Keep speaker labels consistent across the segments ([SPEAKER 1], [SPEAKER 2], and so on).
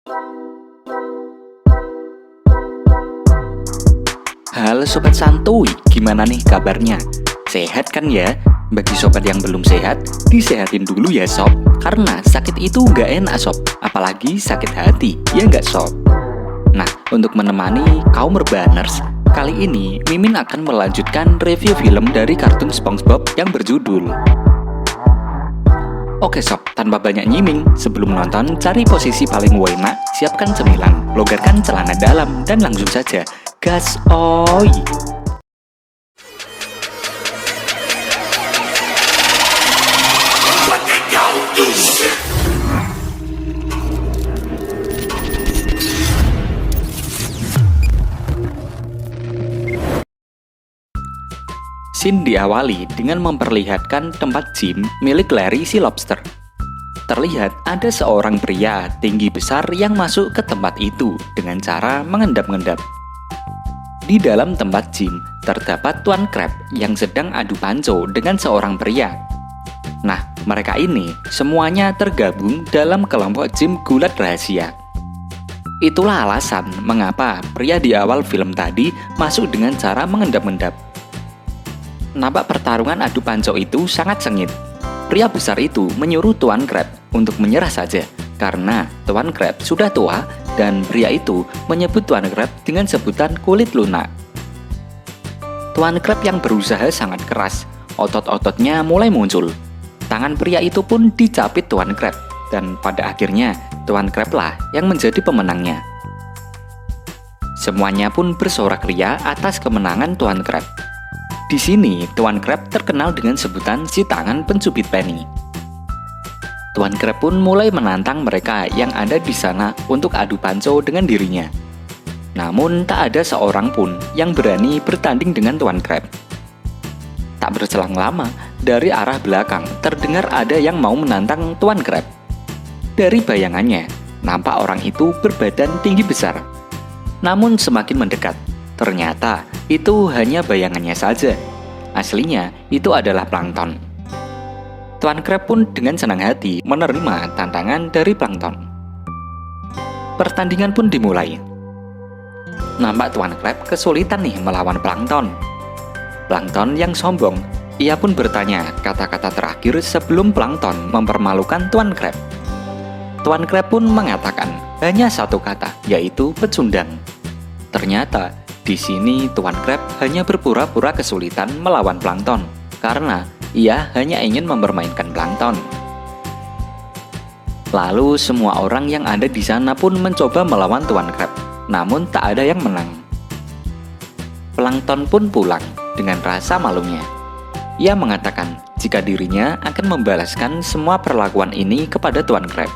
[SPEAKER 1] Halo Sobat Santuy, gimana nih kabarnya? Sehat kan ya? Bagi sobat yang belum sehat, disehatin dulu ya sob. Karena sakit itu nggak enak sob, apalagi sakit hati, ya nggak sob? Nah, untuk menemani kaum urbaners, kali ini Mimin akan melanjutkan review film dari kartun SpongeBob yang berjudul. Oke sob, tanpa banyak nyiming, sebelum nonton cari posisi paling enak, siapkan cemilan, longgarkan celana dalam, dan langsung saja gas oi. Scene diawali dengan memperlihatkan tempat gym milik Larry si Lobster. Terlihat ada seorang pria tinggi besar yang masuk ke tempat itu dengan cara mengendap-endap. Di dalam tempat gym terdapat Tuan Crab yang sedang adu panco dengan seorang pria. Nah, mereka ini semuanya tergabung dalam kelompok gym gulat rahasia. Itulah alasan mengapa pria di awal film tadi masuk dengan cara mengendap-endap. Nampak pertarungan adu panco itu sangat sengit. Pria besar itu menyuruh Tuan Crab untuk menyerah saja karena Tuan Crab sudah tua dan pria itu menyebut Tuan Crab dengan sebutan kulit lunak. Tuan Crab yang berusaha sangat keras, otot-ototnya mulai muncul. Tangan pria itu pun dicapit Tuan Crab dan pada akhirnya Tuan Crab lah yang menjadi pemenangnya. Semuanya pun bersorak ria atas kemenangan Tuan Crab. Di sini, Tuan Crab terkenal dengan sebutan si tangan pencubit penny. Tuan Crab pun mulai menantang mereka yang ada di sana untuk adu panco dengan dirinya. Namun, tak ada seorang pun yang berani bertanding dengan Tuan Crab. Tak berselang lama, dari arah belakang terdengar ada yang mau menantang Tuan Crab. Dari bayangannya, nampak orang itu berbadan tinggi besar. Namun semakin mendekat, ternyata itu hanya bayangannya saja. Aslinya itu adalah plankton. Tuan Crab pun dengan senang hati menerima tantangan dari plankton. Pertandingan pun dimulai. Nampak Tuan Crab kesulitan nih melawan plankton. Plankton yang sombong, ia pun bertanya kata-kata terakhir sebelum plankton mempermalukan Tuan Crab. Tuan Crab pun mengatakan hanya satu kata, yaitu pecundang. Ternyata di sini Tuan Crab hanya berpura-pura kesulitan melawan plankton karena ia hanya ingin mempermainkan plankton. Lalu semua orang yang ada di sana pun mencoba melawan Tuan Crab, namun tak ada yang menang. Plankton pun pulang dengan rasa malunya. Ia mengatakan jika dirinya akan membalaskan semua perlakuan ini kepada Tuan Crab.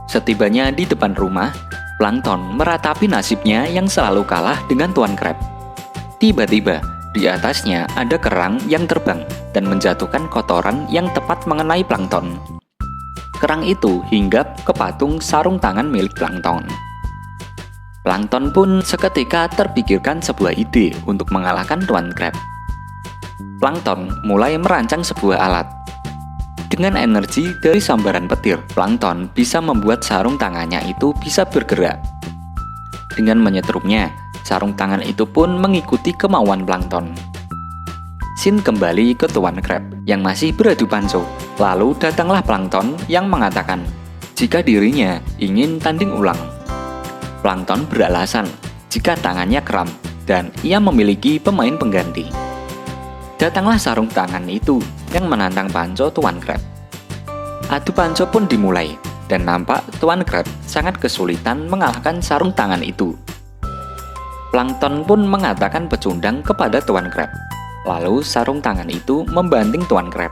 [SPEAKER 1] Setibanya di depan rumah, plankton meratapi nasibnya yang selalu kalah dengan Tuan Crab. Tiba-tiba, di atasnya ada kerang yang terbang dan menjatuhkan kotoran yang tepat mengenai plankton. Kerang itu hinggap ke patung sarung tangan milik plankton. Plankton pun seketika terpikirkan sebuah ide untuk mengalahkan Tuan Crab. Plankton mulai merancang sebuah alat. Dengan energi dari sambaran petir, plankton bisa membuat sarung tangannya itu bisa bergerak. Dengan menyetrumnya, sarung tangan itu pun mengikuti kemauan plankton. Scene kembali ke Tuan Crab yang masih beradu panco. Lalu datanglah plankton yang mengatakan jika dirinya ingin tanding ulang. Plankton beralasan jika tangannya kram dan ia memiliki pemain pengganti. Datanglah sarung tangan itu yang menantang panco Tuan Crab. Adu panco pun dimulai dan nampak Tuan Crab sangat kesulitan mengalahkan sarung tangan itu. Plankton pun mengatakan pecundang kepada Tuan Crab. Lalu sarung tangan itu membanting Tuan Crab.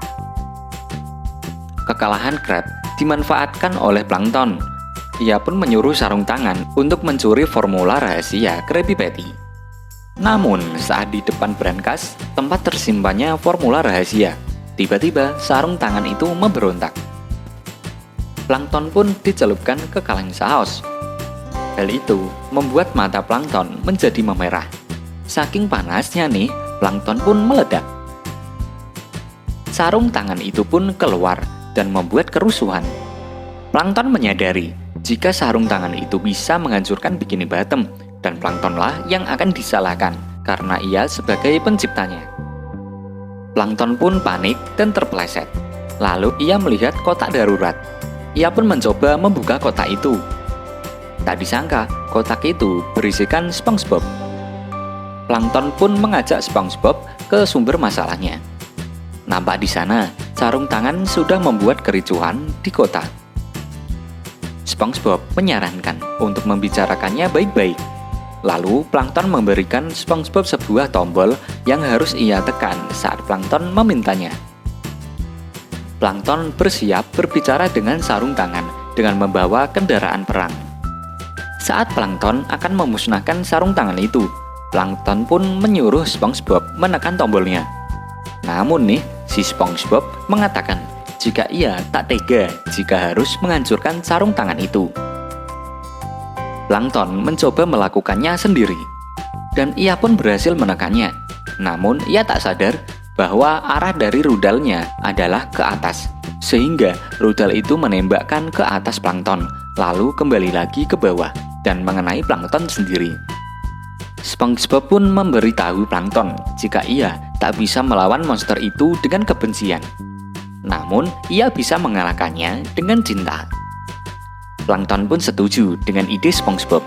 [SPEAKER 1] Kekalahan Crab dimanfaatkan oleh plankton. Ia pun menyuruh sarung tangan untuk mencuri formula rahasia Krabby Patty. Namun, saat di depan brankas, tempat tersimpannya formula rahasia, tiba-tiba sarung tangan itu memberontak. Plankton pun dicelupkan ke kaleng saus. Hal itu membuat mata plankton menjadi memerah. Saking panasnya nih, plankton pun meledak. Sarung tangan itu pun keluar dan membuat kerusuhan. Plankton menyadari jika sarung tangan itu bisa menghancurkan Bikini Bottom, dan Planktonlah yang akan disalahkan karena ia sebagai penciptanya. Plankton pun panik dan terpeleset. Lalu ia melihat kotak darurat. Ia pun mencoba membuka kotak itu. Tak disangka, kotak itu berisikan SpongeBob. Plankton pun mengajak SpongeBob ke sumber masalahnya. Nampak di sana, sarung tangan sudah membuat kericuhan di kota. SpongeBob menyarankan untuk membicarakannya baik-baik. Lalu Plankton memberikan SpongeBob sebuah tombol yang harus ia tekan saat Plankton memintanya. Plankton bersiap berbicara dengan sarung tangan dengan membawa kendaraan perang. Saat Plankton akan memusnahkan sarung tangan itu, Plankton pun menyuruh SpongeBob menekan tombolnya. Namun nih, si SpongeBob mengatakan jika ia tak tega jika harus menghancurkan sarung tangan itu. Plankton mencoba melakukannya sendiri, dan ia pun berhasil menekannya. Namun ia tak sadar bahwa arah dari rudalnya adalah ke atas, sehingga rudal itu menembakkan ke atas Plankton, lalu kembali lagi ke bawah dan mengenai Plankton sendiri. SpongeBob pun memberitahu Plankton jika ia tak bisa melawan monster itu dengan kebencian. Namun, ia bisa mengalahkannya dengan cinta. Plankton pun setuju dengan ide SpongeBob.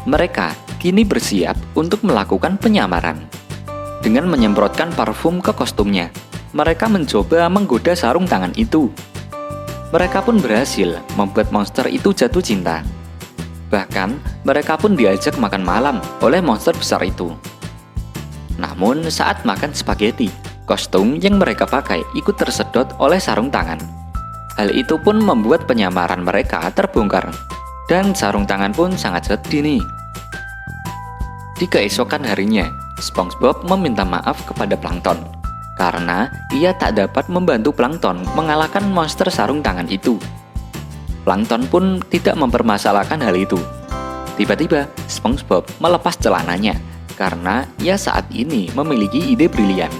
[SPEAKER 1] Mereka kini bersiap untuk melakukan penyamaran. Dengan menyemprotkan parfum ke kostumnya, mereka mencoba menggoda sarung tangan itu. Mereka pun berhasil membuat monster itu jatuh cinta. Bahkan, mereka pun diajak makan malam oleh monster besar itu. Namun, saat makan spaghetti, kostum yang mereka pakai ikut tersedot oleh sarung tangan. Hal itu pun membuat penyamaran mereka terbongkar, dan sarung tangan pun sangat sedih nih. Di keesokan harinya, SpongeBob meminta maaf kepada Plankton karena ia tak dapat membantu Plankton mengalahkan monster sarung tangan itu. Plankton pun tidak mempermasalahkan hal itu. Tiba-tiba, SpongeBob melepas celananya karena ia saat ini memiliki ide brilian.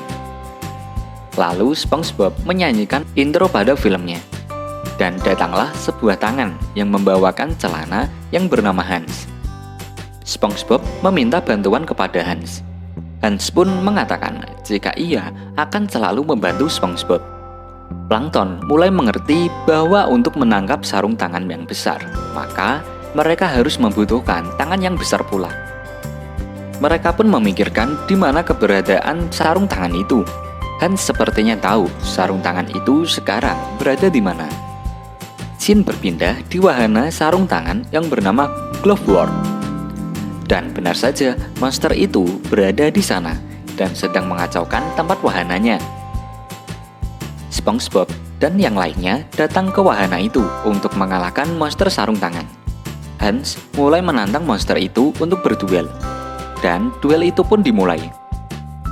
[SPEAKER 1] Lalu SpongeBob menyanyikan intro pada filmnya. Dan datanglah sebuah tangan yang membawakan celana yang bernama Hans. SpongeBob meminta bantuan kepada Hans. Hans pun mengatakan jika ia akan selalu membantu SpongeBob. Plankton mulai mengerti bahwa untuk menangkap sarung tangan yang besar, maka mereka harus membutuhkan tangan yang besar pula. Mereka pun memikirkan di mana keberadaan sarung tangan itu. Hans sepertinya tahu sarung tangan itu sekarang berada di mana. Scene berpindah di wahana sarung tangan yang bernama Glove World. Dan benar saja, monster itu berada di sana dan sedang mengacaukan tempat wahananya. SpongeBob dan yang lainnya datang ke wahana itu untuk mengalahkan monster sarung tangan. Hans mulai menantang monster itu untuk berduel, dan duel itu pun dimulai.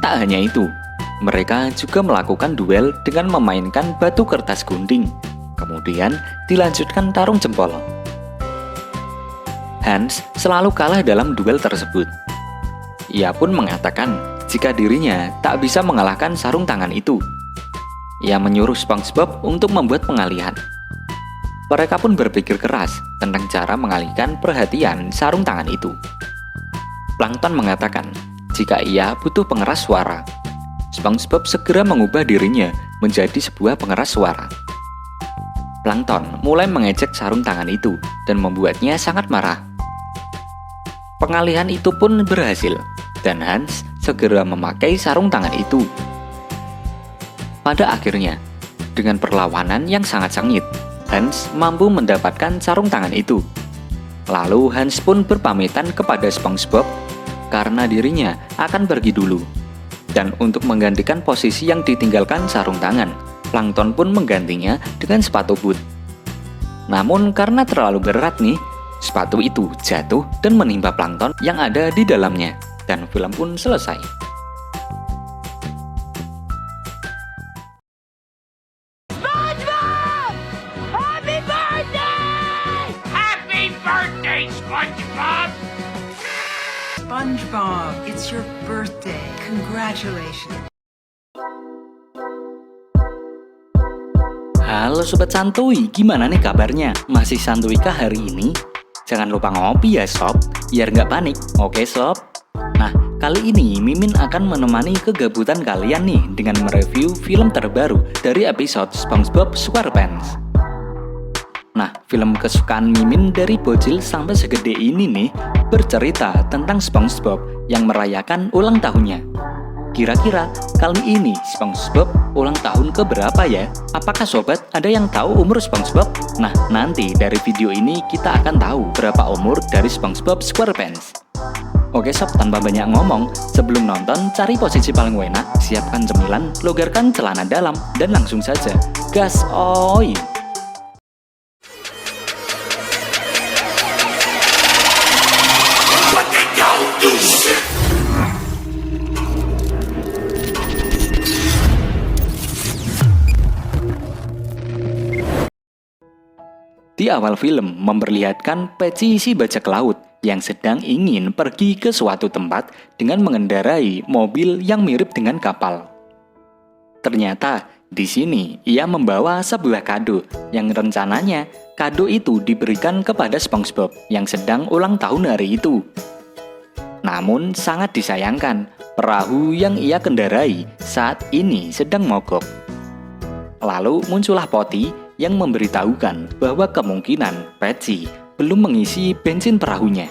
[SPEAKER 1] Tak hanya itu, mereka juga melakukan duel dengan memainkan batu kertas gunting. Kemudian dilanjutkan tarung jempol. Hans selalu kalah dalam duel tersebut. Ia pun mengatakan jika dirinya tak bisa mengalahkan sarung tangan itu. Ia menyuruh SpongeBob untuk membuat pengalihan. Mereka pun berpikir keras tentang cara mengalihkan perhatian sarung tangan itu. Plankton mengatakan jika ia butuh pengeras suara. SpongeBob segera mengubah dirinya menjadi sebuah pengeras suara. Plankton mulai mengejek sarung tangan itu dan membuatnya sangat marah. Pengalihan itu pun berhasil, dan Hans segera memakai sarung tangan itu. Pada akhirnya, dengan perlawanan yang sangat sengit, Hans mampu mendapatkan sarung tangan itu. Lalu Hans pun berpamitan kepada SpongeBob karena dirinya akan pergi dulu. Dan untuk menggantikan posisi yang ditinggalkan sarung tangan, Plankton pun menggantinya dengan sepatu boot. Namun karena terlalu berat nih, sepatu itu jatuh dan menimpa Plankton yang ada di dalamnya, dan film pun selesai.
[SPEAKER 2] SpongeBob! Happy birthday! Happy birthday, SpongeBob!
[SPEAKER 3] SpongeBob, it's your birthday. Congratulations.
[SPEAKER 1] Halo Sobat Santuy, gimana nih kabarnya? Masih santuykah hari ini? Jangan lupa ngopi ya sob, biar nggak panik, oke sob? Nah, kali ini Mimin akan menemani kegabutan kalian nih dengan mereview film terbaru dari episode SpongeBob SquarePants. Nah, film kesukaan Mimin dari bocil sampai segede ini nih bercerita tentang SpongeBob yang merayakan ulang tahunnya. Kira-kira kali ini SpongeBob ulang tahun keberapa ya? Apakah sobat ada yang tahu umur SpongeBob? Nah, nanti dari video ini kita akan tahu berapa umur dari SpongeBob SquarePants. Oke sob, tanpa banyak ngomong, sebelum nonton cari posisi paling enak, siapkan cemilan, logarkan celana dalam, dan langsung saja gas oi! Di awal film memperlihatkan Peci si bajak laut yang sedang ingin pergi ke suatu tempat dengan mengendarai mobil yang mirip dengan kapal. Ternyata di sini ia membawa sebuah kado yang rencananya kado itu diberikan kepada SpongeBob yang sedang ulang tahun hari itu. Namun sangat disayangkan, perahu yang ia kendarai saat ini sedang mogok. Lalu muncullah Poti yang memberitahukan bahwa kemungkinan Peci belum mengisi bensin perahunya.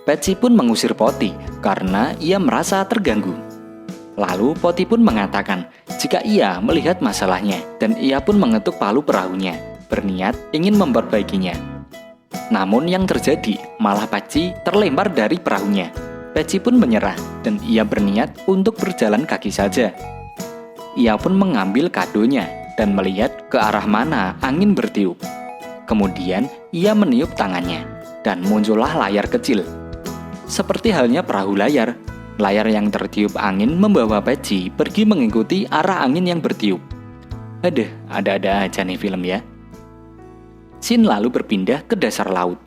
[SPEAKER 1] Peci pun mengusir Poti karena ia merasa terganggu. Lalu Poti pun mengatakan jika ia melihat masalahnya dan ia pun mengetuk palu perahunya, berniat ingin memperbaikinya. Namun yang terjadi malah Peci terlempar dari perahunya. Peci pun menyerah dan ia berniat untuk berjalan kaki saja. Ia pun mengambil kadonya dan melihat ke arah mana angin bertiup. Kemudian ia meniup tangannya dan muncullah layar kecil. Seperti halnya perahu layar, layar yang tertiup angin membawa Peci pergi mengikuti arah angin yang bertiup. Aduh, ada-ada aja nih film ya. Scene lalu berpindah ke dasar laut.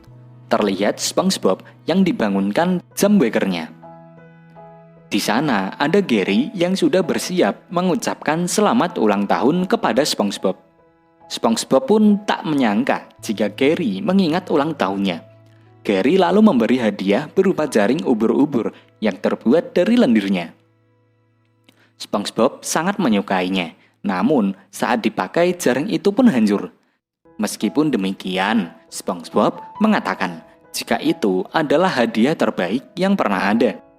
[SPEAKER 1] Terlihat SpongeBob yang dibangunkan jam wakernya. Di sana ada Gary yang sudah bersiap mengucapkan selamat ulang tahun kepada SpongeBob. SpongeBob pun tak menyangka jika Gary mengingat ulang tahunnya. Gary lalu memberi hadiah berupa jaring ubur-ubur yang terbuat dari lendirnya. SpongeBob sangat menyukainya, namun saat dipakai jaring itu pun hancur. Meskipun demikian, SpongeBob mengatakan jika itu adalah hadiah terbaik yang pernah ada.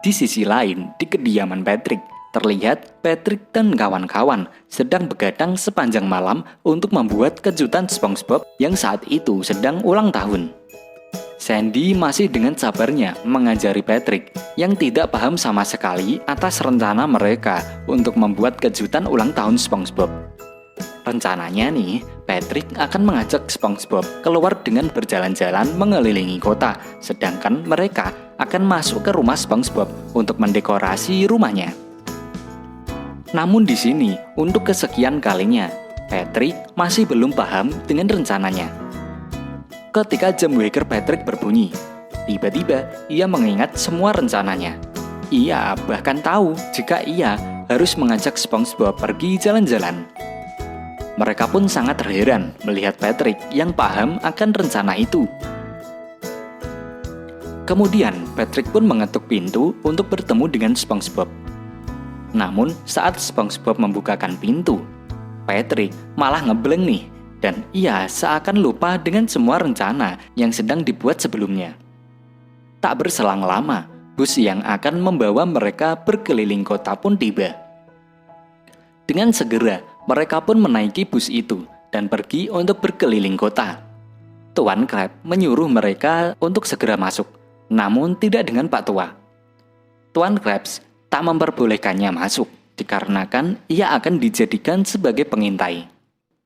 [SPEAKER 1] Di sisi lain, di kediaman Patrick, terlihat Patrick dan kawan-kawan sedang begadang sepanjang malam untuk membuat kejutan SpongeBob yang saat itu sedang ulang tahun. Sandy masih dengan sabarnya mengajari Patrick yang tidak paham sama sekali atas rencana mereka untuk membuat kejutan ulang tahun SpongeBob. Rencananya nih, Patrick akan mengajak SpongeBob keluar dengan berjalan-jalan mengelilingi kota, sedangkan mereka akan masuk ke rumah SpongeBob untuk mendekorasi rumahnya. Namun di sini, untuk kesekian kalinya, Patrick masih belum paham dengan rencananya. Ketika jam waker Patrick berbunyi, tiba-tiba ia mengingat semua rencananya. Ia bahkan tahu jika ia harus mengajak SpongeBob pergi jalan-jalan. Mereka pun sangat terheran melihat Patrick yang paham akan rencana itu. Kemudian Patrick pun mengetuk pintu untuk bertemu dengan SpongeBob. Namun saat SpongeBob membukakan pintu, Patrick malah ngebleng nih dan ia seakan lupa dengan semua rencana yang sedang dibuat sebelumnya. Tak berselang lama, bus yang akan membawa mereka berkeliling kota pun tiba. Dengan segera, mereka pun menaiki bus itu dan pergi untuk berkeliling kota. Tuan Crab menyuruh mereka untuk segera masuk, namun tidak dengan Pak Tua. Tuan Krabs tak memperbolehkannya masuk, dikarenakan ia akan dijadikan sebagai pengintai.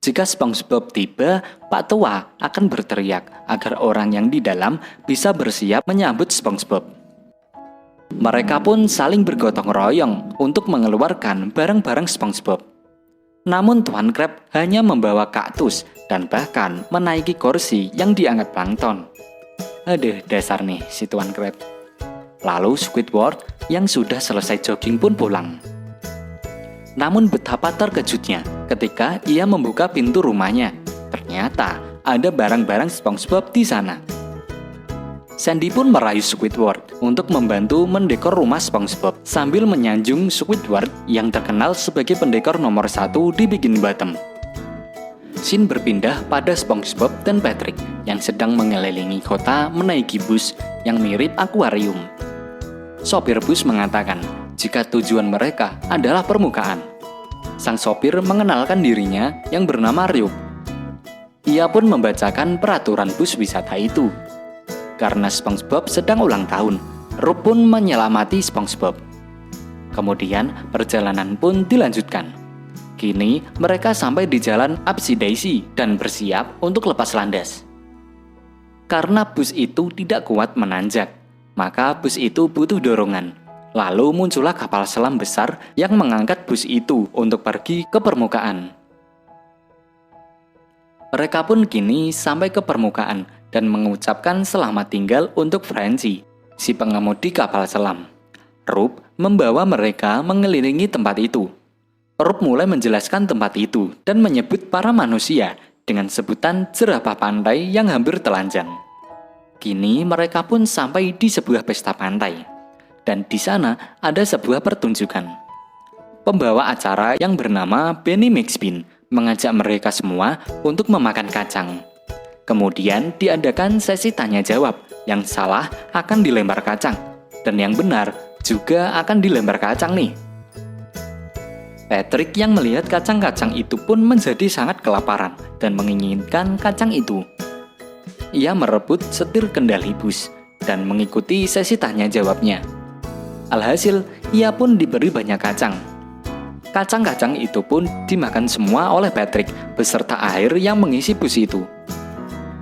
[SPEAKER 1] Jika SpongeBob tiba, Pak Tua akan berteriak agar orang yang di dalam bisa bersiap menyambut SpongeBob. Mereka pun saling bergotong royong untuk mengeluarkan barang-barang SpongeBob. Namun Tuan Crab hanya membawa kaktus dan bahkan menaiki kursi yang diangkat plankton. Aduh, dasar nih si Tuan Crab. Lalu Squidward yang sudah selesai jogging pun pulang. Namun betapa terkejutnya ketika ia membuka pintu rumahnya. Ternyata ada barang-barang SpongeBob di sana. Sandy pun merayu Squidward untuk membantu mendekor rumah SpongeBob sambil menyanjung Squidward yang terkenal sebagai pendekor nomor 1 di Bikini Bottom. Scene berpindah pada SpongeBob dan Patrick yang sedang mengelilingi kota menaiki bus yang mirip akuarium. Sopir bus mengatakan jika tujuan mereka adalah permukaan. Sang sopir mengenalkan dirinya yang bernama Ryuk. Ia pun membacakan peraturan bus wisata itu. Karena SpongeBob sedang ulang tahun, Ryuk pun menyelamati SpongeBob. Kemudian perjalanan pun dilanjutkan. Kini mereka sampai di jalan Upsy Daisy dan bersiap untuk lepas landas. Karena bus itu tidak kuat menanjak, maka bus itu butuh dorongan. Lalu muncullah kapal selam besar yang mengangkat bus itu untuk pergi ke permukaan. Mereka pun kini sampai ke permukaan dan mengucapkan selamat tinggal untuk Frenzy, si pengemudi kapal selam. Ryuk membawa mereka mengelilingi tempat itu. Ryuk mulai menjelaskan tempat itu dan menyebut para manusia dengan sebutan jerapah pantai yang hampir telanjang. Kini mereka pun sampai di sebuah pesta pantai. Dan di sana ada sebuah pertunjukan. Pembawa acara yang bernama Benny McSpin mengajak mereka semua untuk memakan kacang. Kemudian diadakan sesi tanya jawab, yang salah akan dilempar kacang, dan yang benar juga akan dilempar kacang nih. Patrick yang melihat kacang-kacang itu pun menjadi sangat kelaparan dan menginginkan kacang itu. Ia merebut setir kendali bus dan mengikuti sesi tanya jawabnya. Alhasil, ia pun diberi banyak kacang. Kacang-kacang itu pun dimakan semua oleh Patrick beserta air yang mengisi bus itu.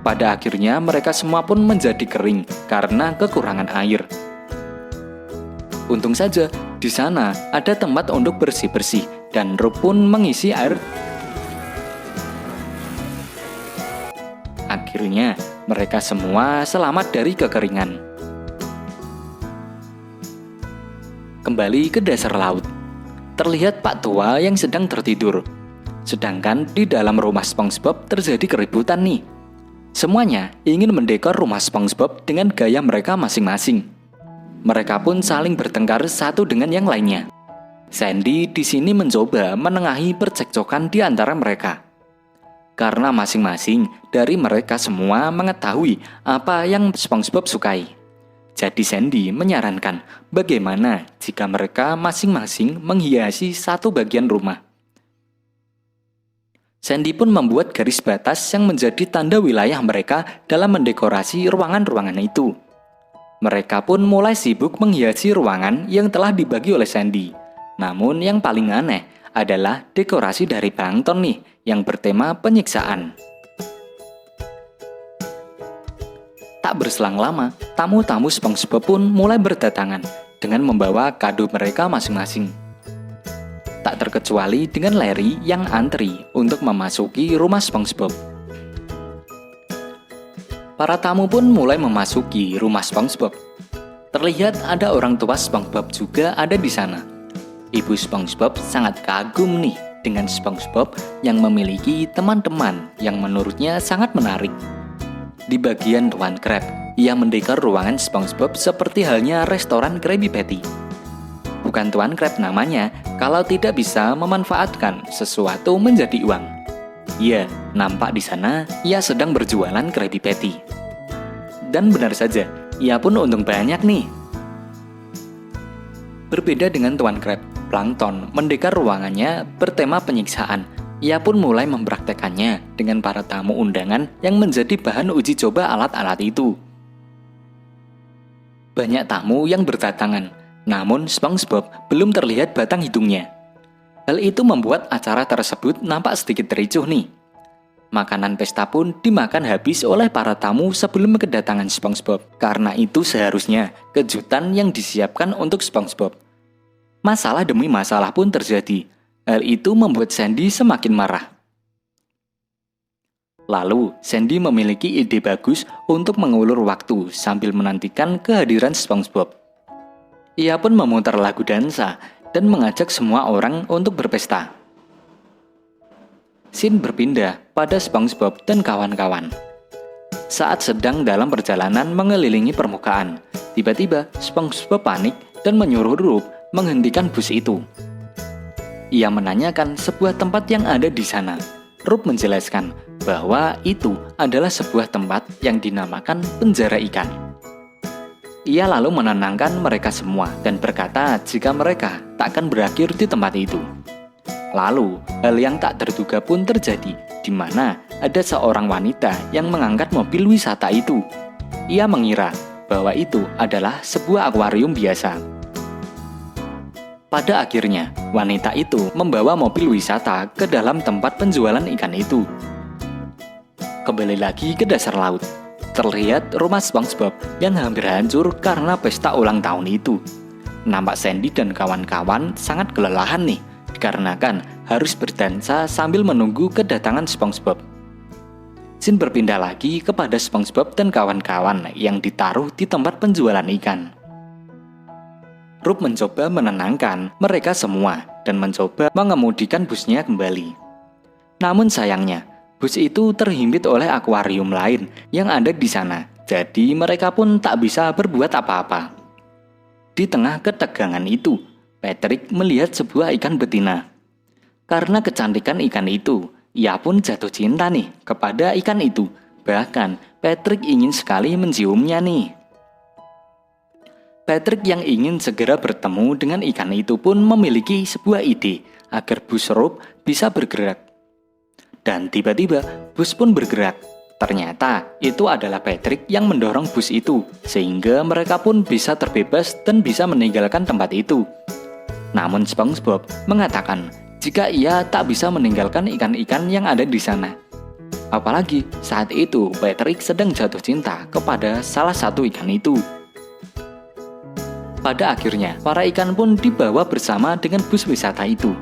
[SPEAKER 1] Pada akhirnya mereka semua pun menjadi kering karena kekurangan air. Untung saja di sana ada tempat untuk bersih-bersih dan Ryuk pun mengisi air. Akhirnya mereka semua selamat dari kekeringan. Kembali ke dasar laut. Terlihat Pak Tua yang sedang tertidur. Sedangkan di dalam rumah SpongeBob terjadi keributan nih. Semuanya ingin mendekor rumah SpongeBob dengan gaya mereka masing-masing. Mereka pun saling bertengkar satu dengan yang lainnya. Sandy di sini mencoba menengahi percekcokan di antara mereka. Karena masing-masing dari mereka semua mengetahui apa yang SpongeBob sukai. Jadi Sandy menyarankan bagaimana jika mereka masing-masing menghiasi satu bagian rumah. Sandy pun membuat garis batas yang menjadi tanda wilayah mereka dalam mendekorasi ruangan-ruangan itu. Mereka pun mulai sibuk menghiasi ruangan yang telah dibagi oleh Sandy. Namun yang paling aneh adalah dekorasi dari plankton nih yang bertema penyiksaan. Tak berselang lama, tamu-tamu SpongeBob pun mulai berdatangan dengan membawa kado mereka masing-masing. Tak terkecuali dengan Larry yang antri untuk memasuki rumah SpongeBob. Para tamu pun mulai memasuki rumah SpongeBob. Terlihat ada orang tua SpongeBob juga ada di sana. Ibu SpongeBob sangat kagum nih dengan SpongeBob yang memiliki teman-teman yang menurutnya sangat menarik. Di bagian Tuan Crab, ia mendekor ruangan SpongeBob seperti halnya restoran Krabby Patty. Bukan Tuan Crab namanya kalau tidak bisa memanfaatkan sesuatu menjadi uang. Ya, nampak di sana ia sedang berjualan Krabby Patty. Dan benar saja, ia pun untung banyak nih. Berbeda dengan Tuan Crab, Plankton mendekor ruangannya bertema penyiksaan. Ia pun mulai mempraktekannya dengan para tamu undangan yang menjadi bahan uji coba alat-alat itu. Banyak tamu yang berdatangan, namun SpongeBob belum terlihat batang hidungnya. Hal itu membuat acara tersebut nampak sedikit ricuh nih. Makanan pesta pun dimakan habis oleh para tamu sebelum kedatangan SpongeBob. Karena itu seharusnya kejutan yang disiapkan untuk SpongeBob. Masalah demi masalah pun terjadi. Hal itu membuat Sandy semakin marah. Lalu, Sandy memiliki ide bagus untuk mengulur waktu sambil menantikan kehadiran SpongeBob. Ia pun memutar lagu dansa dan mengajak semua orang untuk berpesta. Scene berpindah pada SpongeBob dan kawan-kawan. Saat sedang dalam perjalanan mengelilingi permukaan, tiba-tiba SpongeBob panik dan menyuruh Roop menghentikan bus itu. Ia menanyakan sebuah tempat yang ada di sana. Roop menjelaskan bahwa itu adalah sebuah tempat yang dinamakan penjara ikan. Ia lalu menenangkan mereka semua dan berkata jika mereka tak akan berakhir di tempat itu. Lalu, hal yang tak terduga pun terjadi, di mana ada seorang wanita yang mengangkat mobil wisata itu. Ia mengira bahwa itu adalah sebuah akuarium biasa. Pada akhirnya, wanita itu membawa mobil wisata ke dalam tempat penjualan ikan itu. Kembali lagi ke dasar laut. Terlihat rumah SpongeBob yang hampir hancur karena pesta ulang tahun itu. Nampak Sandy dan kawan-kawan sangat kelelahan nih, dikarenakan harus berdansa sambil menunggu kedatangan SpongeBob. Scene berpindah lagi kepada SpongeBob dan kawan-kawan yang ditaruh di tempat penjualan ikan. Roop mencoba menenangkan mereka semua dan mencoba mengemudikan busnya kembali. Namun sayangnya, bus itu terhimpit oleh akuarium lain yang ada di sana, jadi mereka pun tak bisa berbuat apa-apa. Di tengah ketegangan itu, Patrick melihat sebuah ikan betina. Karena kecantikan ikan itu, ia pun jatuh cinta nih kepada ikan itu. Bahkan Patrick ingin sekali menciumnya nih. Patrick yang ingin segera bertemu dengan ikan itu pun memiliki sebuah ide agar bus Roop bisa bergerak. Dan tiba-tiba bus pun bergerak. Ternyata itu adalah Patrick yang mendorong bus itu, sehingga mereka pun bisa terbebas dan bisa meninggalkan tempat itu. Namun SpongeBob mengatakan jika ia tak bisa meninggalkan ikan-ikan yang ada di sana. Apalagi saat itu Patrick sedang jatuh cinta kepada salah satu ikan itu. Pada akhirnya, para ikan pun dibawa bersama dengan bus wisata itu.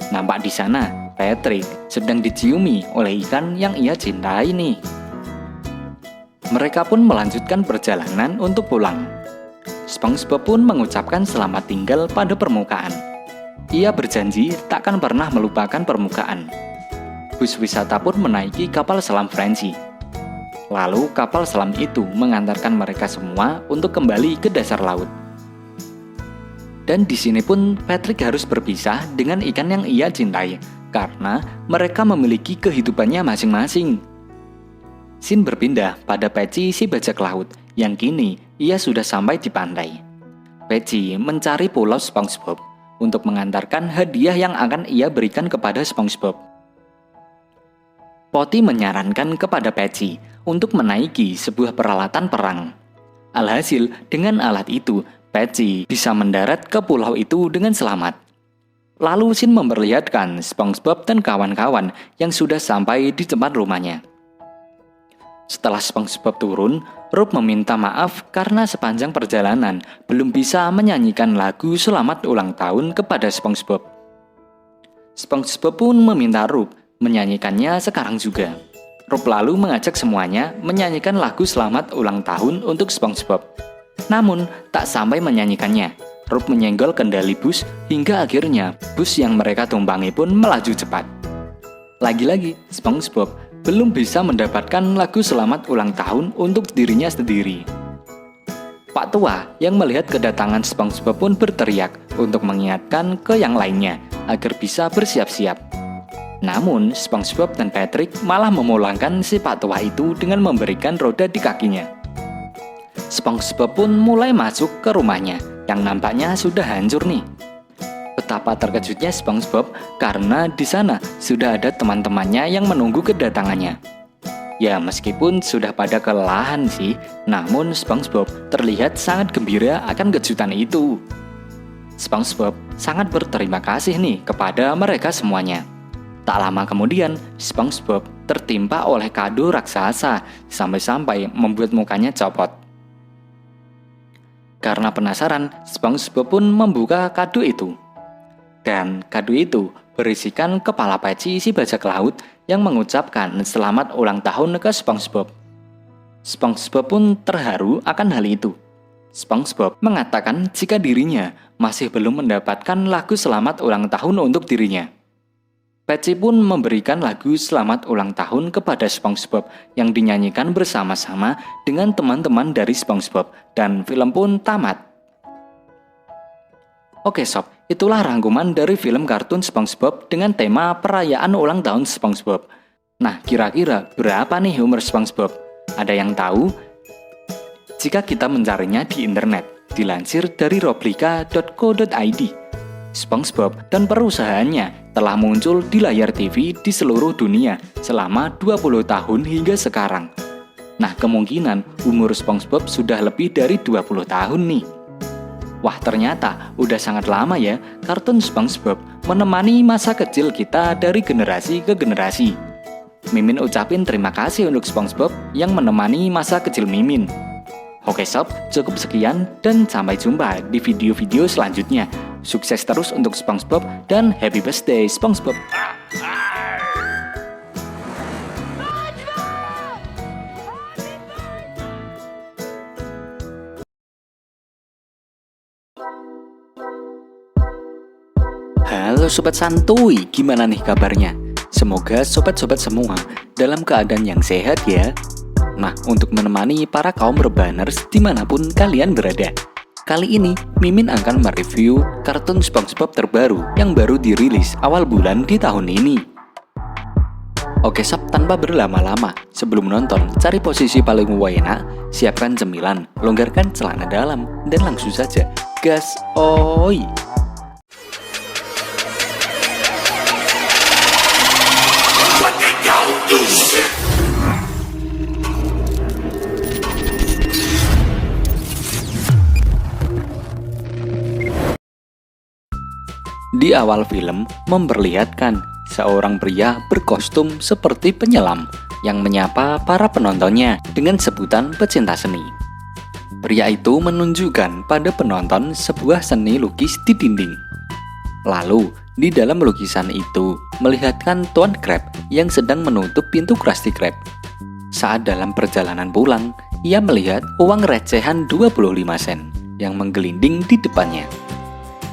[SPEAKER 1] Nampak di sana, Patrick sedang diciumi oleh ikan yang ia cintai nih. Mereka pun melanjutkan perjalanan untuk pulang. SpongeBob pun mengucapkan selamat tinggal pada permukaan. Ia berjanji takkan pernah melupakan permukaan. Bus wisata pun menaiki kapal selam Frenzy. Lalu kapal selam itu mengantarkan mereka semua untuk kembali ke dasar laut. Dan di sini pun Patrick harus berpisah dengan ikan yang ia cintai karena mereka memiliki kehidupannya masing-masing. Scene berpindah pada Patchy si bajak laut yang kini ia sudah sampai di pantai. Patchy mencari pulau SpongeBob untuk mengantarkan hadiah yang akan ia berikan kepada SpongeBob. Potty menyarankan kepada Patchy untuk menaiki sebuah peralatan perang. Alhasil, dengan alat itu, Patchy bisa mendarat ke pulau itu dengan selamat. Lalu Scene memperlihatkan SpongeBob dan kawan-kawan yang sudah sampai di tempat rumahnya. Setelah SpongeBob turun, Roop meminta maaf karena sepanjang perjalanan belum bisa menyanyikan lagu selamat ulang tahun kepada SpongeBob. SpongeBob pun meminta Roop menyanyikannya sekarang juga. Roop lalu mengajak semuanya menyanyikan lagu selamat ulang tahun untuk SpongeBob. Namun, tak sampai menyanyikannya, Roop menyenggol kendali bus hingga akhirnya bus yang mereka tumpangi pun melaju cepat. Lagi-lagi, SpongeBob belum bisa mendapatkan lagu selamat ulang tahun untuk dirinya sendiri. Pak Tua yang melihat kedatangan SpongeBob pun berteriak untuk mengingatkan ke yang lainnya agar bisa bersiap-siap. Namun, SpongeBob dan Patrick malah memulangkan si Pak Tua itu dengan memberikan roda di kakinya. SpongeBob pun mulai masuk ke rumahnya yang nampaknya sudah hancur nih. Betapa terkejutnya SpongeBob karena di sana sudah ada teman-temannya yang menunggu kedatangannya. Ya meskipun sudah pada kelelahan sih, namun SpongeBob terlihat sangat gembira akan kejutan itu. SpongeBob sangat berterima kasih nih kepada mereka semuanya. Tak lama kemudian, SpongeBob tertimpa oleh kado raksasa sampai-sampai membuat mukanya copot. Karena penasaran, SpongeBob pun membuka kado itu. Dan kado itu berisikan kepala Patchy si bajak laut yang mengucapkan selamat ulang tahun ke SpongeBob. SpongeBob pun terharu akan hal itu. SpongeBob mengatakan jika dirinya masih belum mendapatkan lagu selamat ulang tahun untuk dirinya. Patsy pun memberikan lagu selamat ulang tahun kepada SpongeBob yang dinyanyikan bersama-sama dengan teman-teman dari SpongeBob, dan film pun tamat. Oke sob, itulah rangkuman dari film kartun SpongeBob dengan tema perayaan ulang tahun SpongeBob. Nah, kira-kira berapa nih umur SpongeBob? Ada yang tahu? Jika kita mencarinya di internet, dilansir dari roblika.co.id, SpongeBob dan perusahaannya telah muncul di layar TV di seluruh dunia selama 20 tahun hingga sekarang. Nah, kemungkinan umur SpongeBob sudah lebih dari 20 tahun nih. Wah, ternyata udah sangat lama ya kartun SpongeBob menemani masa kecil kita dari generasi ke generasi. Mimin ucapin terima kasih untuk SpongeBob yang menemani masa kecil Mimin. Oke sob, cukup sekian dan sampai jumpa di video-video selanjutnya. Sukses terus untuk SpongeBob dan happy birthday SpongeBob. Halo Sobat Santuy, gimana nih kabarnya? Semoga sobat-sobat semua dalam keadaan yang sehat ya. Nah, untuk menemani para kaum rebaners dimanapun kalian berada, kali ini Mimin akan mereview kartun SpongeBob terbaru yang baru dirilis awal bulan di tahun ini. Oke sob, tanpa berlama-lama, sebelum nonton, cari posisi paling enak, siapkan cemilan, longgarkan celana dalam, dan langsung saja gas oi! Di awal film memperlihatkan seorang pria berkostum seperti penyelam yang menyapa para penontonnya dengan sebutan pecinta seni. Pria itu menunjukkan pada penonton sebuah seni lukis di dinding. Lalu, di dalam lukisan itu melihatkan Tuan Krab yang sedang menutup pintu Krusty Krab. Saat dalam perjalanan pulang, ia melihat uang recehan 25 sen yang menggelinding di depannya.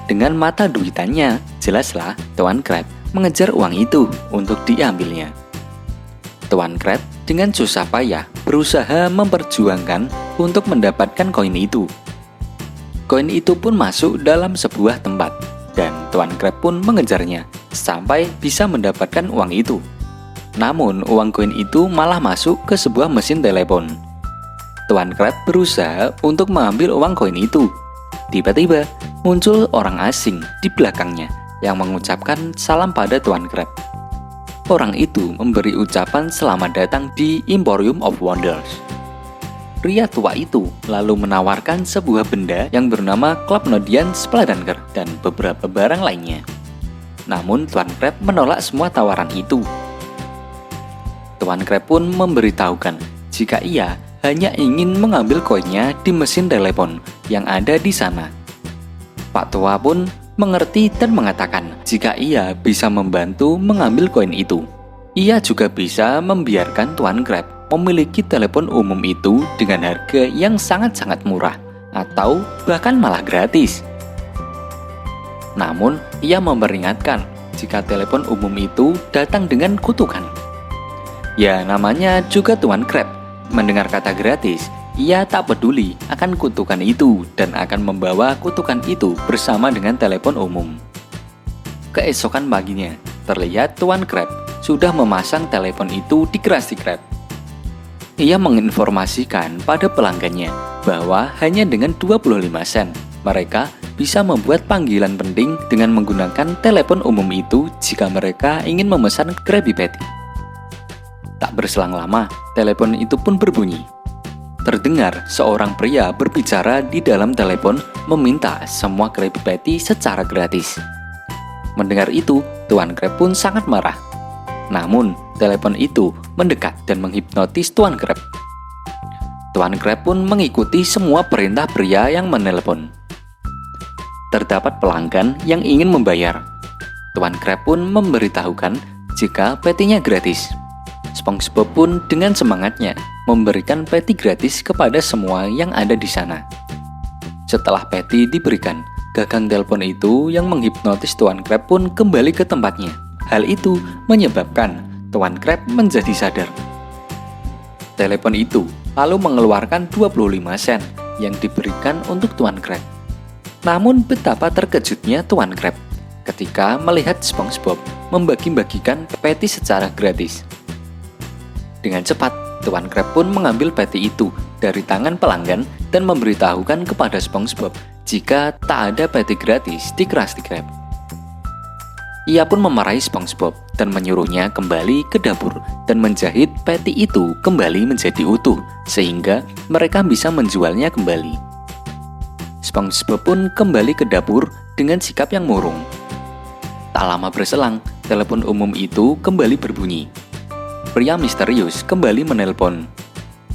[SPEAKER 1] Dengan mata duitannya, jelaslah Tuan Krab mengejar uang itu untuk diambilnya. Tuan Krab dengan susah payah berusaha memperjuangkan untuk mendapatkan koin itu. Koin itu pun masuk dalam sebuah tempat, dan Tuan Krab pun mengejarnya sampai bisa mendapatkan uang itu. Namun, uang koin itu malah masuk ke sebuah mesin telepon. Tuan Krab berusaha untuk mengambil uang koin itu. Tiba-tiba, muncul orang asing di belakangnya yang mengucapkan salam pada Tuan Krab. Orang itu memberi ucapan selamat datang di Emporium of Wonders. Pria tua itu lalu menawarkan sebuah benda yang bernama Clubnodian Spladanker dan beberapa barang lainnya. Namun Tuan Krab menolak semua tawaran itu. Tuan Krab pun memberitahukan jika ia hanya ingin mengambil koinnya di mesin telepon yang ada di sana. Pak tua pun mengerti dan mengatakan jika ia bisa membantu mengambil koin itu, ia juga bisa membiarkan Tuan Krab memiliki telepon umum itu dengan harga yang sangat-sangat murah atau bahkan malah gratis. Namun, ia memperingatkan jika telepon umum itu datang dengan kutukan. Ya, namanya juga Tuan Krab. Mendengar kata gratis, ia tak peduli akan kutukan itu dan akan membawa kutukan itu bersama dengan telepon umum. Keesokan paginya, terlihat Tuan Krab sudah memasang telepon itu di Krusty Krab. Ia menginformasikan pada pelanggannya bahwa hanya dengan 25 sen mereka bisa membuat panggilan penting dengan menggunakan telepon umum itu jika mereka ingin memesan Krabby Patty. Tak berselang lama, telepon itu pun berbunyi. Terdengar seorang pria berbicara di dalam telepon meminta semua Krabby Patty secara gratis. Mendengar itu, Tuan Krab pun sangat marah. Namun, telepon itu mendekat dan menghipnotis Tuan Krab. Tuan Krab pun mengikuti semua perintah pria yang menelepon. Terdapat pelanggan yang ingin membayar. Tuan Krab pun memberitahukan jika patty-nya gratis. SpongeBob pun dengan semangatnya memberikan patty gratis kepada semua yang ada di sana. Setelah Patty diberikan, gagang telepon itu yang menghipnotis Tuan Crab pun kembali ke tempatnya. Hal itu menyebabkan Tuan Crab menjadi sadar. Telepon itu lalu mengeluarkan 25 sen yang diberikan untuk Tuan Crab. Namun betapa terkejutnya Tuan Crab ketika melihat SpongeBob membagi-bagikan patty secara gratis. Dengan cepat, Tuan Crab pun mengambil patty itu dari tangan pelanggan dan memberitahukan kepada SpongeBob jika tak ada patty gratis di Krusty Krab. Ia pun memarahi SpongeBob dan menyuruhnya kembali ke dapur dan menjahit patty itu kembali menjadi utuh sehingga mereka bisa menjualnya kembali. SpongeBob pun kembali ke dapur dengan sikap yang murung. Tak lama berselang, telepon umum itu kembali berbunyi. Pria misterius kembali menelpon.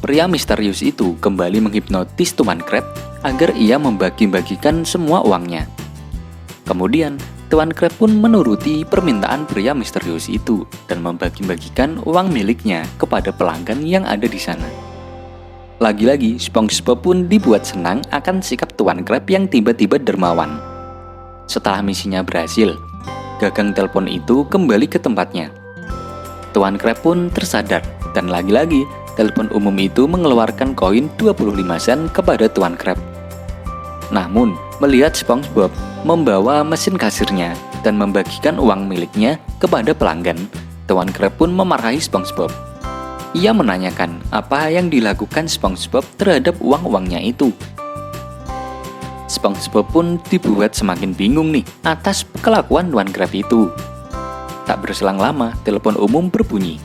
[SPEAKER 1] Pria misterius itu kembali menghipnotis Tuan Crab agar ia membagi-bagikan semua uangnya. Kemudian, Tuan Crab pun menuruti permintaan pria misterius itu dan membagi-bagikan uang miliknya kepada pelanggan yang ada di sana. Lagi-lagi, SpongeBob pun dibuat senang akan sikap Tuan Crab yang tiba-tiba dermawan. Setelah misinya berhasil, gagang telepon itu kembali ke tempatnya. Tuan Crab pun tersadar dan lagi-lagi telepon umum itu mengeluarkan koin 25 sen kepada Tuan Crab. Namun, melihat SpongeBob membawa mesin kasirnya dan membagikan uang miliknya kepada pelanggan, Tuan Crab pun memarahi SpongeBob. Ia menanyakan apa yang dilakukan SpongeBob terhadap uang-uangnya itu. SpongeBob pun dibuat semakin bingung nih atas kelakuan Tuan Crab itu. Tak berselang lama, telepon umum berbunyi.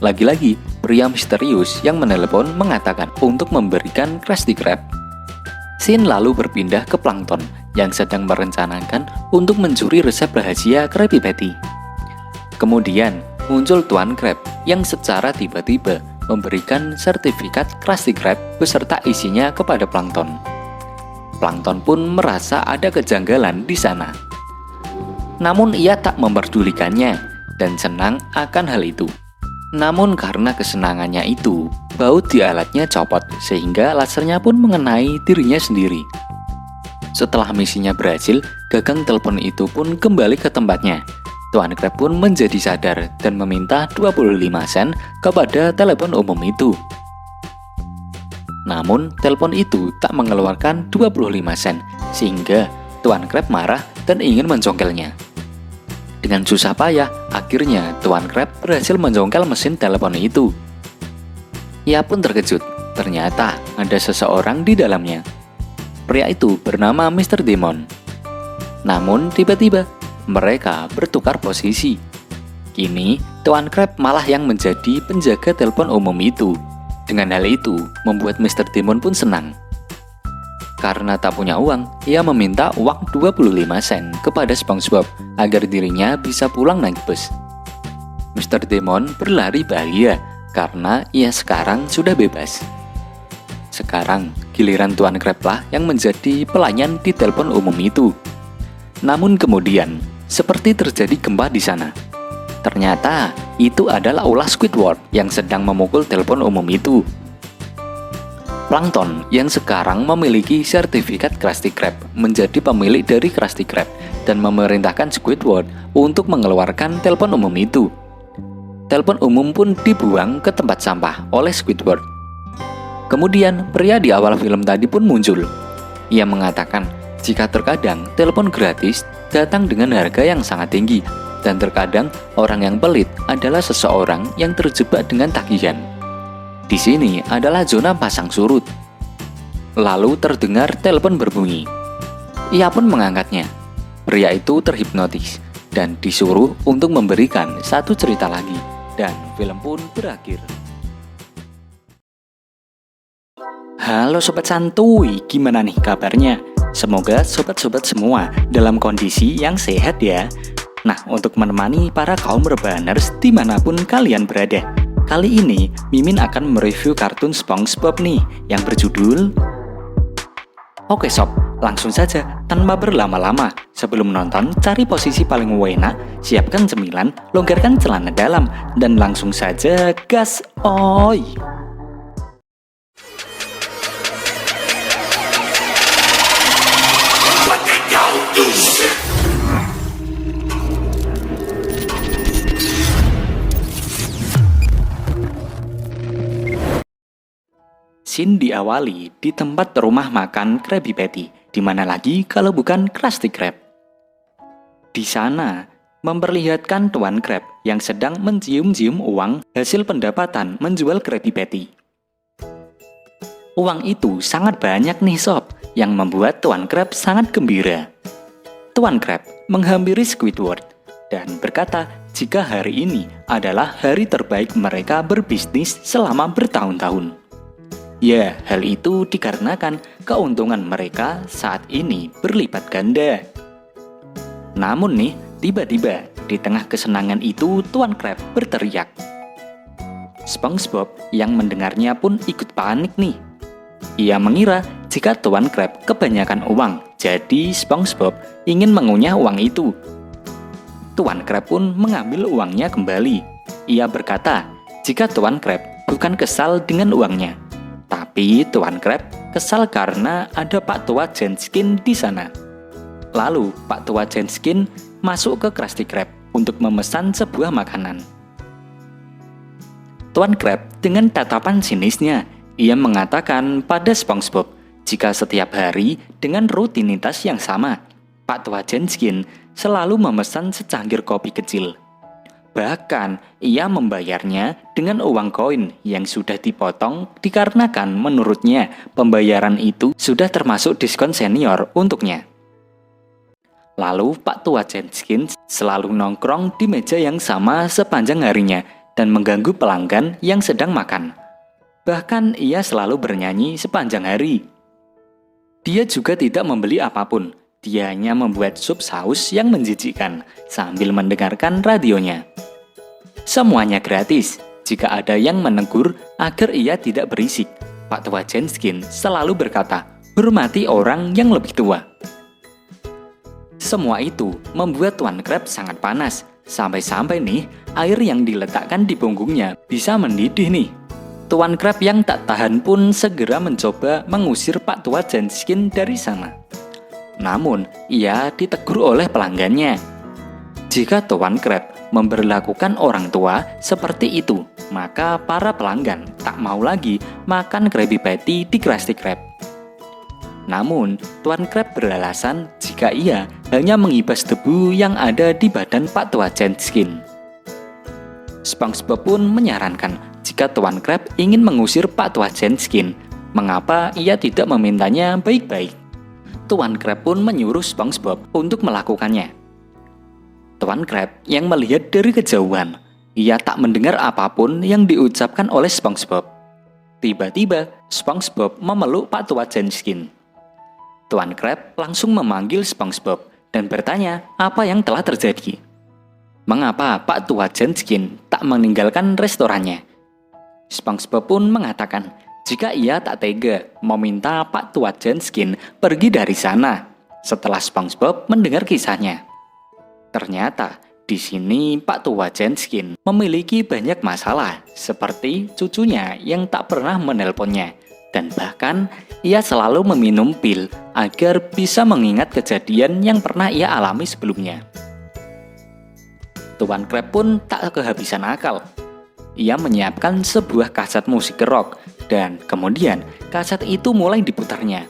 [SPEAKER 1] Lagi-lagi, pria misterius yang menelepon mengatakan untuk memberikan Krusty Krab. Scene lalu berpindah ke Plankton yang sedang merencanakan untuk mencuri resep rahasia Krabby Patty. Kemudian, muncul Tuan Crab yang secara tiba-tiba memberikan sertifikat Krusty Krab beserta isinya kepada Plankton. Plankton pun merasa ada kejanggalan di sana. Namun ia tak memperdulikannya dan senang akan hal itu. Namun karena kesenangannya itu, baut di alatnya copot sehingga lasernya pun mengenai dirinya sendiri. Setelah misinya berhasil, gagang telepon itu pun kembali ke tempatnya. Tuan Crab pun menjadi sadar dan meminta 25 sen kepada telepon umum itu. Namun, telepon itu tak mengeluarkan 25 sen sehingga Tuan Crab marah dan ingin mencongkelnya. Dengan susah payah, akhirnya Tuan Crab berhasil mencongkel mesin telepon itu. Ia pun terkejut, ternyata ada seseorang di dalamnya. Pria itu bernama Mr. Demon. Namun tiba-tiba, mereka bertukar posisi. Kini, Tuan Crab malah yang menjadi penjaga telepon umum itu. Dengan hal itu, membuat Mr. Demon pun senang. Karena tak punya uang, ia meminta uang 25 sen kepada SpongeBob agar dirinya bisa pulang naik bus. Mr. Demon berlari bahagia karena ia sekarang sudah bebas. Sekarang, giliran Tuan Crab lah yang menjadi pelayan di telepon umum itu. Namun kemudian, seperti terjadi gempa di sana. Ternyata, itu adalah ulah Squidward yang sedang memukul telepon umum itu. Plankton yang sekarang memiliki sertifikat Krusty Krab menjadi pemilik dari Krusty Krab dan memerintahkan Squidward untuk mengeluarkan telepon umum itu. Telepon umum pun dibuang ke tempat sampah oleh Squidward. Kemudian pria di awal film tadi pun muncul. Ia mengatakan jika terkadang telepon gratis datang dengan harga yang sangat tinggi dan terkadang orang yang pelit adalah seseorang yang terjebak dengan tagihan. Di sini adalah zona pasang surut. Lalu terdengar telepon berbunyi. Ia pun mengangkatnya. Pria itu terhipnotis dan disuruh untuk memberikan satu cerita lagi. Dan film pun berakhir. Halo Sobat Santuy, gimana nih kabarnya? Semoga sobat-sobat semua dalam kondisi yang sehat ya. Nah, untuk menemani para kaum rebaners dimanapun kalian berada, kali ini Mimin akan mereview kartun SpongeBob nih yang berjudul... Oke sob, langsung saja tanpa berlama-lama. Sebelum nonton, cari posisi paling enak, siapkan cemilan, longgarkan celana dalam, dan langsung saja gas oi! Scene diawali di tempat rumah makan Krabby Patty, di mana lagi kalau bukan Krusty Krab. Di sana, memperlihatkan Tuan Krab yang sedang mencium-cium uang hasil pendapatan menjual Krabby Patty. Uang itu sangat banyak nih sob, yang membuat Tuan Krab sangat gembira. Tuan Krab menghampiri Squidward dan berkata jika hari ini adalah hari terbaik mereka berbisnis selama bertahun-tahun. Ya, hal itu dikarenakan keuntungan mereka saat ini berlipat ganda. Namun nih, tiba-tiba di tengah kesenangan itu Tuan Krab berteriak. SpongeBob yang mendengarnya pun ikut panik nih. Ia mengira jika Tuan Krab kebanyakan uang, jadi SpongeBob ingin mengunyah uang itu. Tuan Krab pun mengambil uangnya kembali. Ia berkata, jika Tuan Krab bukan kesal dengan uangnya, tapi Tuan Krab kesal karena ada Pak Tua Jenskin di sana. Lalu Pak Tua Jenskin masuk ke Krusty Krab untuk memesan sebuah makanan. Tuan Krab dengan tatapan sinisnya, ia mengatakan pada SpongeBob, jika setiap hari dengan rutinitas yang sama, Pak Tua Jenskin selalu memesan secangkir kopi kecil. Bahkan, ia membayarnya dengan uang koin yang sudah dipotong dikarenakan menurutnya pembayaran itu sudah termasuk diskon senior untuknya. Lalu Pak Tua Jenskin selalu nongkrong di meja yang sama sepanjang harinya dan mengganggu pelanggan yang sedang makan. Bahkan ia selalu bernyanyi sepanjang hari. Dia juga tidak membeli apapun. Dia hanya membuat sup saus yang menjijikkan sambil mendengarkan radionya. Semuanya gratis. Jika ada yang menegur agar ia tidak berisik, Pak Tua Jenskin selalu berkata, hormati orang yang lebih tua. Semua itu membuat Tuan Krab sangat panas. Sampai-sampai nih, air yang diletakkan di punggungnya bisa mendidih nih. Tuan Krab yang tak tahan pun segera mencoba mengusir Pak Tua Jenskin dari sana. Namun, ia ditegur oleh pelanggannya. Jika Tuan Krab memberlakukan orang tua seperti itu, maka para pelanggan tak mau lagi makan Krabby Patty di Krusty Krab. Namun, Tuan Krab beralasan jika ia hanya mengibas debu yang ada di badan Pak Tua Jenskin. SpongeBob pun menyarankan jika Tuan Krab ingin mengusir Pak Tua Jenskin, mengapa ia tidak memintanya baik-baik. Tuan Krab pun menyuruh SpongeBob untuk melakukannya. Tuan Krab yang melihat dari kejauhan, ia tak mendengar apapun yang diucapkan oleh SpongeBob. Tiba-tiba, SpongeBob memeluk Pak Tua Jenskin. Tuan Krab langsung memanggil SpongeBob dan bertanya apa yang telah terjadi. Mengapa Pak Tua Jenskin tak meninggalkan restorannya? SpongeBob pun mengatakan jika ia tak tega meminta Pak Tua Jenskin pergi dari sana. Setelah SpongeBob mendengar kisahnya, ternyata di sini Pak Tua Jenskin memiliki banyak masalah, seperti cucunya yang tak pernah menelponnya, dan bahkan ia selalu meminum pil agar bisa mengingat kejadian yang pernah ia alami sebelumnya. Tuan Krab pun tak kehabisan akal. Ia menyiapkan sebuah kaset musik rock dan kemudian kaset itu mulai diputarnya.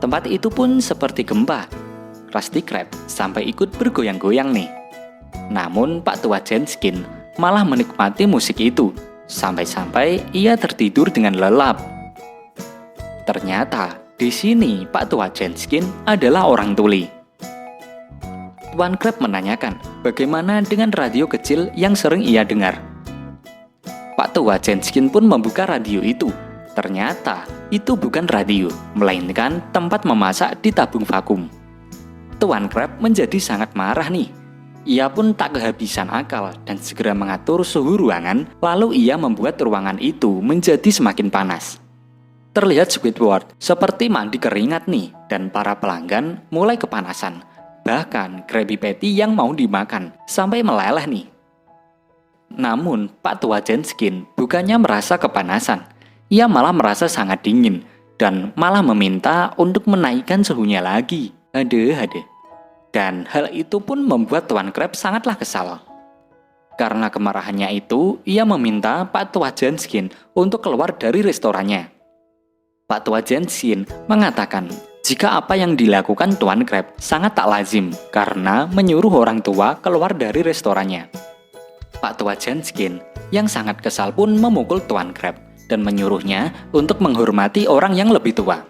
[SPEAKER 1] Tempat itu pun seperti gempa. Krusty Krab sampai ikut bergoyang-goyang nih. Namun Pak Tua Jenskin malah menikmati musik itu sampai-sampai ia tertidur dengan lelap. Ternyata di sini Pak Tua Jenskin adalah orang tuli. Tuan Krab menanyakan bagaimana dengan radio kecil yang sering ia dengar. Pak Tua Jenskin pun membuka radio itu. Ternyata itu bukan radio, melainkan tempat memasak di tabung vakum. Tuan Krab menjadi sangat marah nih. Ia pun tak kehabisan akal dan segera mengatur suhu ruangan, lalu ia membuat ruangan itu menjadi semakin panas. Terlihat Squidward seperti mandi keringat nih, dan para pelanggan mulai kepanasan. Bahkan Krabby Patty yang mau dimakan sampai meleleh nih. Namun Pak Tua Jenskin bukannya merasa kepanasan, ia malah merasa sangat dingin dan malah meminta untuk menaikkan suhunya lagi. Aduh. Dan hal itu pun membuat Tuan Krab sangatlah kesal. Karena kemarahannya itu, ia meminta Pak Tua Jenskin untuk keluar dari restorannya. Pak Tua Jenskin mengatakan jika apa yang dilakukan Tuan Crab sangat tak lazim karena menyuruh orang tua keluar dari restorannya. Pak Tua Jenskin yang sangat kesal pun memukul Tuan Crab dan menyuruhnya untuk menghormati orang yang lebih tua.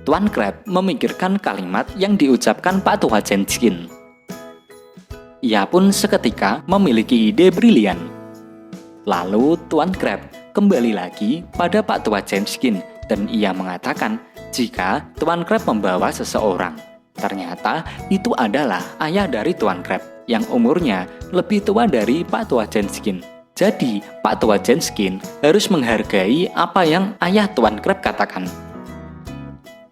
[SPEAKER 1] Tuan Crab memikirkan kalimat yang diucapkan Pak Tua Jenskin. Ia pun seketika memiliki ide brilian. Lalu Tuan Crab kembali lagi pada Pak Tua Jenskin dan ia mengatakan jika Tuan Crab membawa seseorang. Ternyata itu adalah ayah dari Tuan Crab yang umurnya lebih tua dari Pak Tua Jenskin. Jadi Pak Tua Jenskin harus menghargai apa yang ayah Tuan Crab katakan.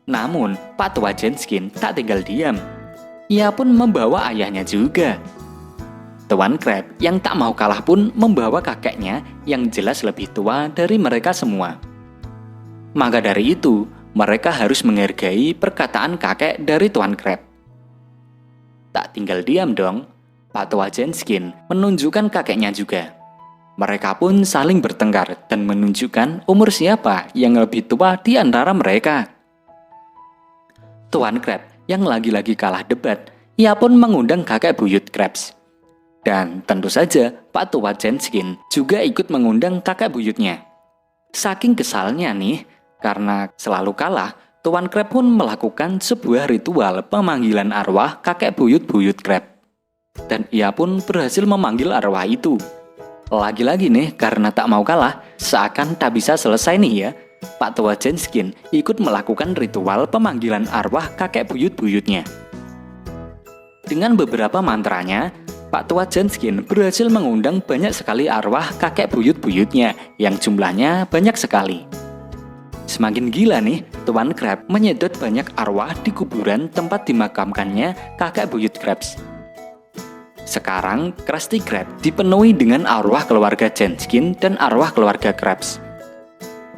[SPEAKER 1] Namun Pak Tua Jenskin tak tinggal diam. Ia pun membawa ayahnya juga. Tuan Crab yang tak mau kalah pun membawa kakeknya yang jelas lebih tua dari mereka semua. Maka dari itu, mereka harus menghargai perkataan kakek dari Tuan Crab. Tak tinggal diam dong, Pak Tua Jenskin menunjukkan kakeknya juga. Mereka pun saling bertengkar dan menunjukkan umur siapa yang lebih tua di antara mereka. Tuan Crab yang lagi-lagi kalah debat, ia pun mengundang kakek buyut Krabs. Dan tentu saja Pak Tua Jenskin juga ikut mengundang kakek buyutnya. Saking kesalnya nih, karena selalu kalah, Tuan Crab pun melakukan sebuah ritual pemanggilan arwah kakek buyut Crab. Dan ia pun berhasil memanggil arwah itu. Lagi-lagi nih, karena tak mau kalah, seakan tak bisa selesai nih ya, Pak Tua Jenskin ikut melakukan ritual pemanggilan arwah kakek buyutnya. Dengan beberapa mantranya, Pak Tua Jenskin berhasil mengundang banyak sekali arwah kakek buyutnya yang jumlahnya banyak sekali. Semakin gila nih, Tuan Crab menyedot banyak arwah di kuburan tempat dimakamkannya kakek buyut Krabs. Sekarang, Krusty Krab dipenuhi dengan arwah keluarga Jenskin dan arwah keluarga Krabs.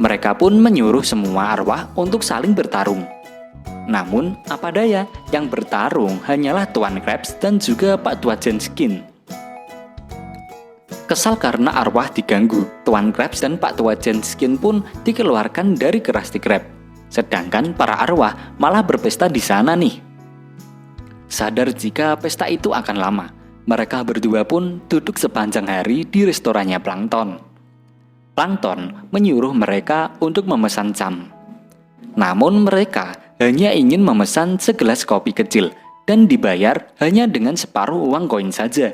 [SPEAKER 1] Mereka pun menyuruh semua arwah untuk saling bertarung. Namun, apa daya, yang bertarung hanyalah Tuan Krabs dan juga Pak Tua Jenskin. Kesal karena arwah diganggu, Tuan Krabs dan Pak Tua Jenskin pun dikeluarkan dari Krusty Krab. Sedangkan para arwah malah berpesta di sana nih. Sadar jika pesta itu akan lama, mereka berdua pun duduk sepanjang hari di restorannya Plankton. Plankton menyuruh mereka untuk memesan cam. Namun mereka hanya ingin memesan segelas kopi kecil dan dibayar hanya dengan separuh uang koin saja.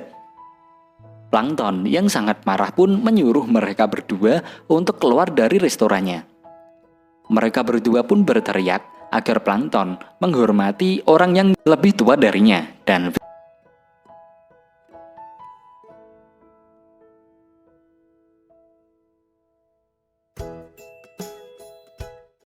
[SPEAKER 1] Plankton yang sangat marah pun menyuruh mereka berdua untuk keluar dari restorannya. Mereka berdua pun berteriak agar Plankton menghormati orang yang lebih tua darinya dan